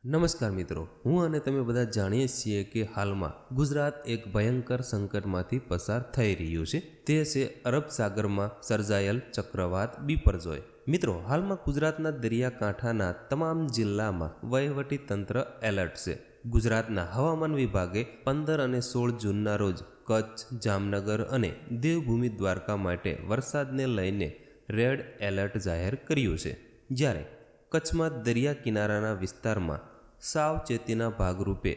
નમસ્કાર મિત્રો, હું અને તમે બધા જાણીએ છીએ કે હાલમાં ગુજરાત એક ભયંકર સંકટમાંથી પસાર થઈ રહ્યું છે. તે છે અરબ સાગરમાં સર્જાયેલ ચક્રવાત બિપરજોય. મિત્રો, હાલમાં ગુજરાતના દરિયાકાંઠાના તમામ જિલ્લામાં વહીવટી તંત્ર એલર્ટ છે. ગુજરાતના હવામાન વિભાગે 15 અને 16 જૂનના રોજ કચ્છ, જામનગર અને દેવભૂમિ દ્વારકા માટે વરસાદને લઈને રેડ એલર્ટ જાહેર કર્યું છે. જ્યારે કચ્છમાં દરિયા કિનારાના વિસ્તારમાં સાવચેતીના ભાગરૂપે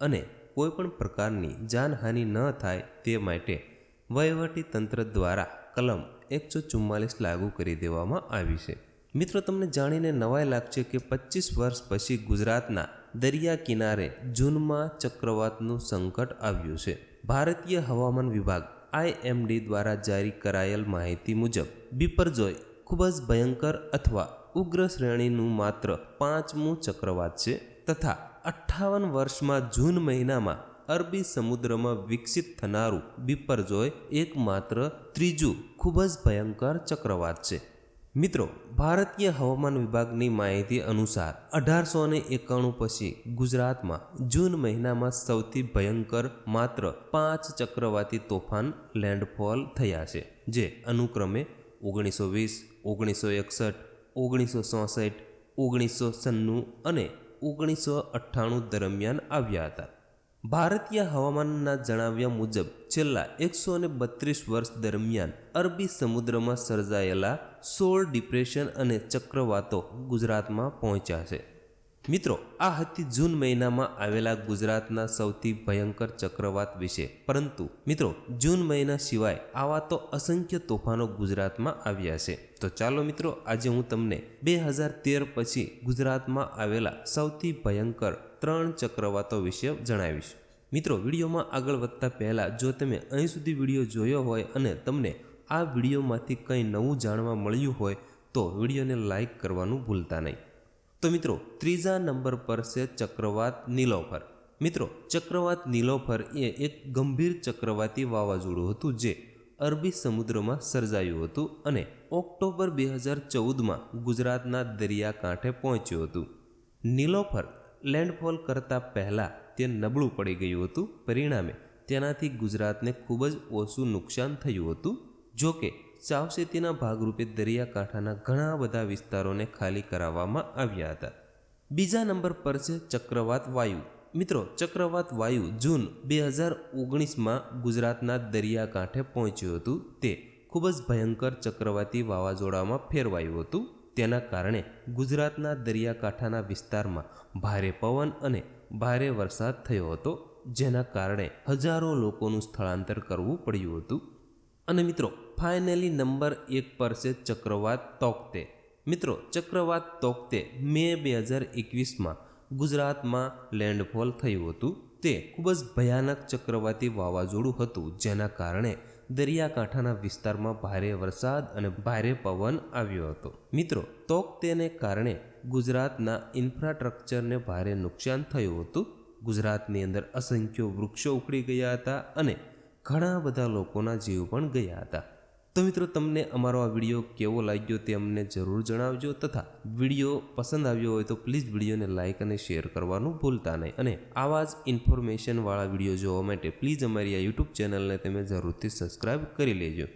અને કોઈપણ પ્રકારની જાનહાનિ ન થાય તે માટે વહીવટી તંત્ર દ્વારા કલમ 144 લાગુ કરી દેવામાં આવી છે. મિત્રો, તમને જાણીને નવાઈ લાગશે કે 25 વર્ષ પછી ગુજરાતના દરિયા કિનારે જૂનમાં ચક્રવાતનું સંકટ આવ્યું છે. ભારતીય હવામાન વિભાગ IMD દ્વારા જારી કરાયેલ માહિતી મુજબ બિપરજોય ખૂબ જ ભયંકર અથવા ઉગ્ર શ્રેણીનું માત્ર 5મું ચક્રવાત છે તથા 58 વર્ષમાં જૂન મહિનામાં અરબી સમુદ્રમાં વિકસિત થનારું બિપરજોય એકમાત્ર ત્રીજું ખૂબ જ ભયંકર ચક્રવાત છે. મિત્રો, ભારતીય હવામાન વિભાગની માહિતી અનુસાર 1891 પછી ગુજરાતમાં જૂન મહિનામાં સૌથી ભયંકર માત્ર 5 ચક્રવાતી તોફાન લેન્ડફોલ થયા છે, જે અનુક્રમે 1920, 1961, 1964, 1996 અને 1998 દરમિયાન આવ્યા હતા. ભારતીય હવામાનના જણાવ્યા મુજબ છેલ્લા 132 વર્ષ દરમિયાન અરબી સમુદ્રમાં સર્જાયેલા 16 ડિપ્રેશન અને ચક્રવાતો ગુજરાતમાં પહોંચ્યા છે. મિત્રો, આ હતી જૂન મહિનામાં આવેલા ગુજરાતના સૌથી ભયંકર ચક્રવાત વિશે. પરંતુ મિત્રો, જૂન મહિના સિવાય આવા તો અસંખ્ય તોફાનો ગુજરાતમાં આવ્યા છે. તો ચાલો મિત્રો, આજે હું તમને 2013 પછી ગુજરાતમાં આવેલા સૌથી ભયંકર 3 ચક્રવાતો વિશે જણાવીશ. મિત્રો, વિડીયોમાં આગળ વધતા પહેલાં જો તમે અહીં સુધી વિડીયો જોયો હોય અને તમને આ વિડીયોમાંથી કંઈ નવું જાણવા મળ્યું હોય તો વિડીયોને લાઈક કરવાનું ભૂલતા નહીં. તો મિત્રો, ત્રીજા નંબર પર છે ચક્રવાત નીલોફર. મિત્રો, ચક્રવાત નીલોફર એ એક ગંભીર ચક્રવાતી વાવાઝોડું હતું જે અરબી સમુદ્રમાં સર્જાયું હતું અને ઓક્ટોબર 2014માં ગુજરાતના દરિયાકાંઠે પહોંચ્યું હતું. નીલોફર લેન્ડફોલ કરતાં પહેલાં તે નબળું પડી ગયું હતું. પરિણામે તેનાથી ગુજરાતને ખૂબ જ ઓછું નુકસાન થયું હતું. જોકે સાવચેતીના ભાગરૂપે દરિયાકાંઠાના ઘણા બધા વિસ્તારોને ખાલી કરાવવામાં આવ્યા હતા. બીજા નંબર પર છે ચક્રવાત વાયુ. મિત્રો, ચક્રવાત વાયુ જૂન 2019માં ગુજરાતના દરિયાકાંઠે પહોંચ્યું હતું. તે ખૂબ જ ભયંકર ચક્રવાતી વાવાઝોડામાં ફેરવાયું હતું. તેના કારણે ગુજરાતના દરિયાકાંઠાના વિસ્તારમાં ભારે પવન અને ભારે વરસાદ થયો હતો, જેના કારણે હજારો લોકોનું સ્થળાંતર કરવું પડ્યું હતું. અને મિત્રો, ફાઇનલી નંબર 1 પર છે ચક્રવાત તૌકતે. મિત્રો, ચક્રવાત તૌકતે મે 2021માં ગુજરાતમાં લેન્ડફોલ થયું હતું. તે ખૂબ જ ભયાનક ચક્રવાતી વાવાઝોડું હતું, જેના કારણે દરિયાકાંઠાના વિસ્તારમાં ભારે વરસાદ અને ભારે પવન આવ્યો હતો. મિત્રો, તૌકતેને કારણે ગુજરાતના ઇન્ફ્રાસ્ટ્રક્ચરને ભારે નુકસાન થયું હતું. ગુજરાતની અંદર અસંખ્ય વૃક્ષો ઉખડી ગયા હતા અને ઘણા બધા લોકોના જીવ પણ ગયા હતા. તો મિત્રો, તમને અમારો આ વિડીયો કેવો લાગ્યો તે અમને જરૂર જણાવજો તથા વિડીયો પસંદ આવ્યો હોય તો પ્લીઝ વિડીયોને લાઇક અને શેર કરવાનું ભૂલતા નહીં. અને આવા જ ઇન્ફોર્મેશનવાળા વિડીયો જોવા માટે પ્લીઝ અમારી આ યુટ્યુબ ચેનલને તમે જરૂરથી સબસ્ક્રાઈબ કરી લેજો.